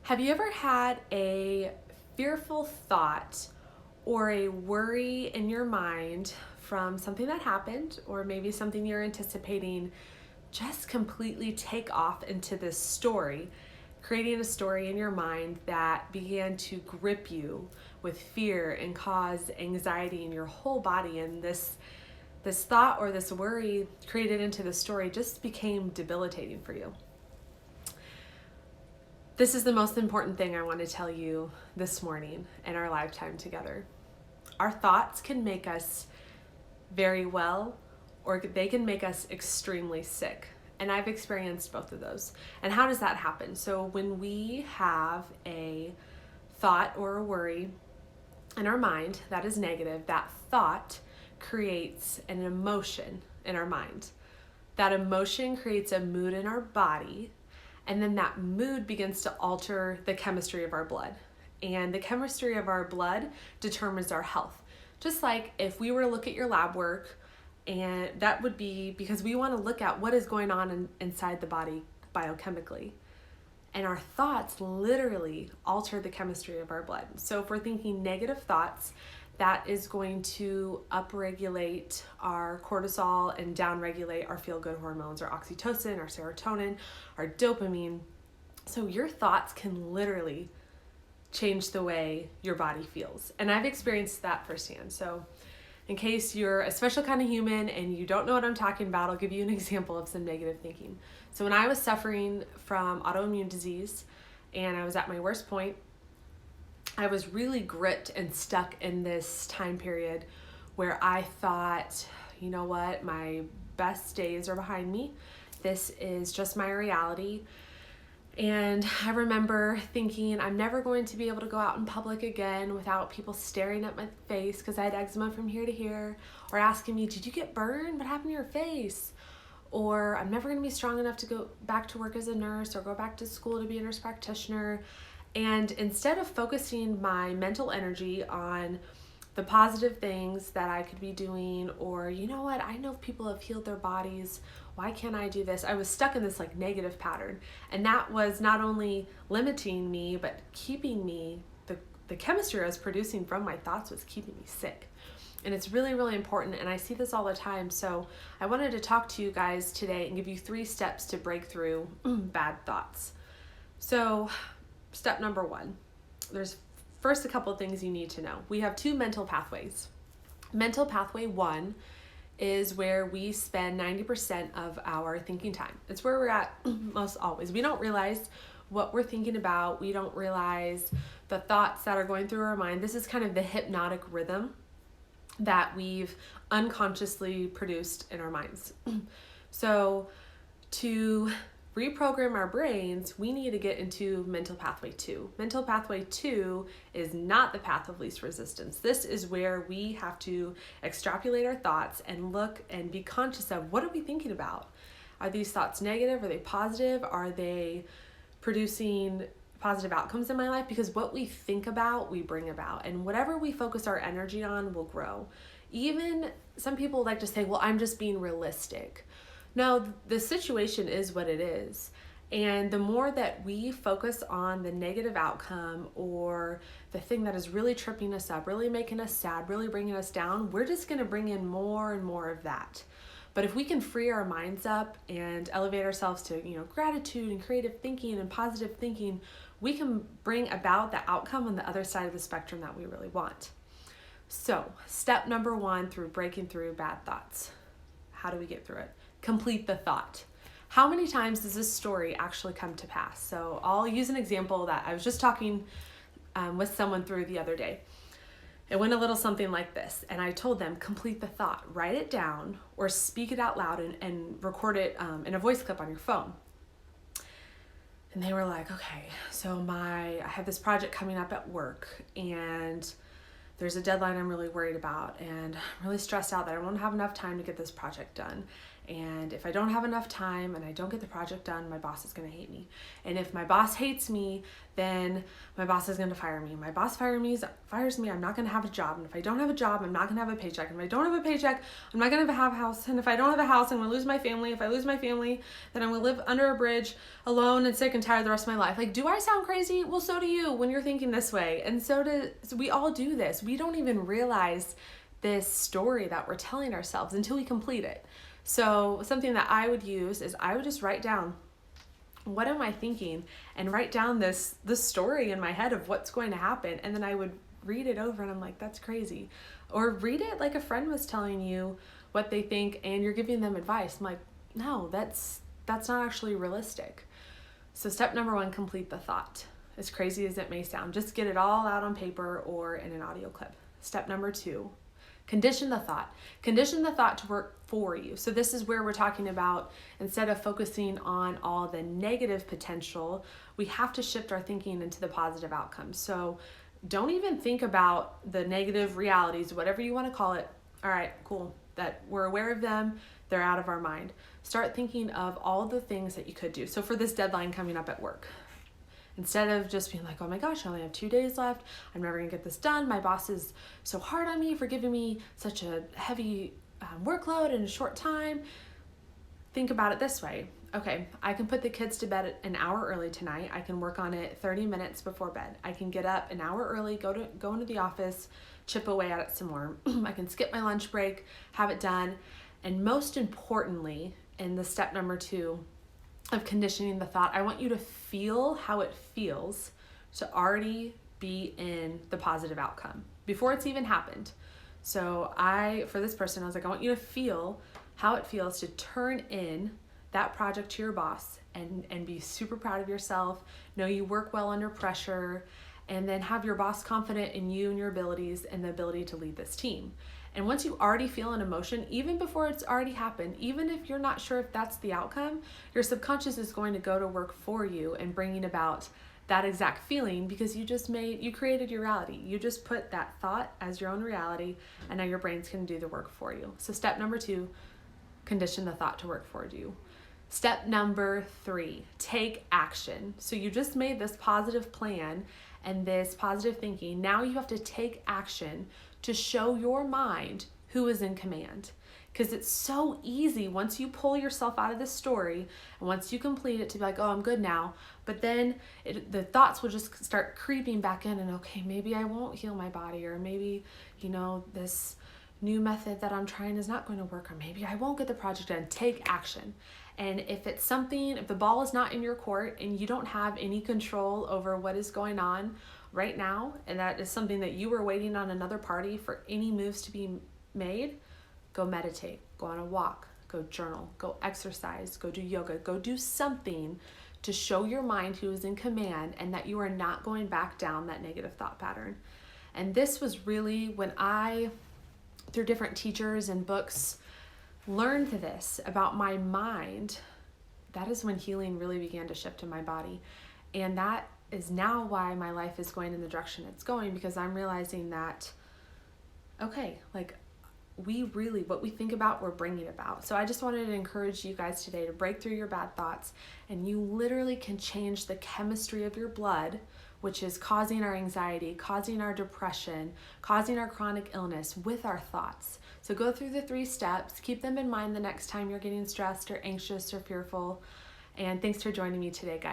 Have you ever had a fearful thought or a worry in your mind from something that happened, or maybe something you're anticipating, just completely take off into this story, creating a story in your mind that began to grip you with fear and cause anxiety in your whole body, and this thought or this worry created into the story just became debilitating for you? This is the most important thing I want to tell you this morning in our lifetime together. Our thoughts can make us very well, or they can make us extremely sick. And I've experienced both of those. And how does that happen? So when we have a thought or a worry in our mind that is negative, that thought creates an emotion in our mind. That emotion creates a mood in our body, and then that mood begins to alter the chemistry of our blood. And the chemistry of our blood determines our health. Just like if we were to look at your lab work, and that would be because we want to look at what is going on inside the body biochemically. And our thoughts literally alter the chemistry of our blood. So if we're thinking negative thoughts, that is going to upregulate our cortisol and downregulate our feel-good hormones, our oxytocin, our serotonin, our dopamine. So your thoughts can literally change the way your body feels. And I've experienced that firsthand. So in case you're a special kind of human and you don't know what I'm talking about, I'll give you an example of some negative thinking. So when I was suffering from autoimmune disease and I was at my worst point, I was really gripped and stuck in this time period where I thought, you know what, my best days are behind me. This is just my reality. And I remember thinking, I'm never going to be able to go out in public again without people staring at my face because I had eczema from here to here, or asking me, did you get burned? What happened to your face? Or I'm never going to be strong enough to go back to work as a nurse or go back to school to be a nurse practitioner. And instead of focusing my mental energy on the positive things that I could be doing, or, you know what, I know people have healed their bodies, why can't I do this? I was stuck in this negative pattern. And that was not only limiting me, but keeping me, the chemistry I was producing from my thoughts was keeping me sick. And it's really, really important. And I see this all the time. So I wanted to talk to you guys today and give you 3 steps to break through bad thoughts. So step number 1, there's first a couple of things you need to know. We have 2 mental pathways. Mental pathway 1 is where we spend 90% of our thinking time. It's where we're at most always. We don't realize what we're thinking about. We don't realize the thoughts that are going through our mind. This is kind of the hypnotic rhythm that we've unconsciously produced in our minds. So to reprogram our brains, we need to get into mental pathway 2. Mental pathway 2 is not the path of least resistance. This is where we have to extrapolate our thoughts and look and be conscious of, what are we thinking about? Are these thoughts negative? Are they positive? Are they producing positive outcomes in my life? Because what we think about, we bring about, and whatever we focus our energy on will grow. Even some people like to say, well, I'm just being realistic. No, the situation is what it is. And the more that we focus on the negative outcome or the thing that is really tripping us up, really making us sad, really bringing us down, we're just going to bring in more and more of that. But if we can free our minds up and elevate ourselves to, gratitude and creative thinking and positive thinking, we can bring about the outcome on the other side of the spectrum that we really want. So, step number 1 through breaking through bad thoughts. How do we get through it? Complete the thought. How many times does this story actually come to pass? So I'll use an example that I was just talking with someone through the other day. It went a little something like this, and I told them, complete the thought, write it down or speak it out loud and record it in a voice clip on your phone. And they were like, okay, so I have this project coming up at work, and there's a deadline I'm really worried about, and I'm really stressed out that I won't have enough time to get this project done. And if I don't have enough time and I don't get the project done, my boss is going to hate me. And if my boss hates me, then my boss is going to fire me. My boss fires me, I'm not going to have a job. And if I don't have a job, I'm not going to have a paycheck. And if I don't have a paycheck, I'm not going to have a house. And if I don't have a house, I'm going to lose my family. If I lose my family, then I'm going to live under a bridge alone and sick and tired the rest of my life. Like, do I sound crazy? Well, so do you when you're thinking this way. And so we all do this. We don't even realize this story that we're telling ourselves until we complete it. So something that I would use is I would just write down, what am I thinking? And write down this story in my head of what's going to happen. And then I would read it over and I'm like, that's crazy. Or read it like a friend was telling you what they think and you're giving them advice. I'm like, no, that's not actually realistic. So step number 1, complete the thought. As crazy as it may sound, just get it all out on paper or in an audio clip. Step number 2, condition the thought. Condition the thought to work for you. So this is where we're talking about, instead of focusing on all the negative potential, we have to shift our thinking into the positive outcomes. So don't even think about the negative realities, whatever you want to call it. All right, cool. That we're aware of them. They're out of our mind. Start thinking of all the things that you could do. So for this deadline coming up at work, instead of just being like, oh my gosh, I only have 2 days left, I'm never gonna get this done, my boss is so hard on me for giving me such a heavy workload in a short time, think about it this way. Okay, I can put the kids to bed an hour early tonight. I can work on it 30 minutes before bed. I can get up an hour early, go into the office, chip away at it some more. I can skip my lunch break, have it done. And most importantly, in the step number 2 of conditioning the thought, I want you to feel how it feels to already be in the positive outcome before it's even happened. So for this person, I was like, I want you to feel how it feels to turn in that project to your boss and be super proud of yourself, know you work well under pressure, and then have your boss confident in you and your abilities and the ability to lead this team. And once you already feel an emotion, even before it's already happened, even if you're not sure if that's the outcome, your subconscious is going to go to work for you and bringing about that exact feeling, because you created your reality. You just put that thought as your own reality, and now your brain's going to do the work for you. So step number 2, condition the thought to work for you. Step number 3, take action. So you just made this positive plan and this positive thinking. Now you have to take action to show your mind who is in command. Because it's so easy once you pull yourself out of the story and once you complete it to be like, oh, I'm good now. But then the thoughts will just start creeping back in and, okay, maybe I won't heal my body, or maybe, this new method that I'm trying is not going to work, or maybe I won't get the project done. Take action. And if the ball is not in your court and you don't have any control over what is going on right now, and that is something that you were waiting on another party for any moves to be made, go meditate, go on a walk, go journal, go exercise, go do yoga, go do something to show your mind who is in command and that you are not going back down that negative thought pattern. And this was really when I, through different teachers and books, learned this about my mind. That is when healing really began to shift in my body. And that is now why my life is going in the direction it's going, because I'm realizing that, okay, like what we think about, we're bringing about. So I just wanted to encourage you guys today to break through your bad thoughts, and you literally can change the chemistry of your blood, which is causing our anxiety, causing our depression, causing our chronic illness with our thoughts. So go through the 3 steps, keep them in mind the next time you're getting stressed or anxious or fearful. And thanks for joining me today, guys.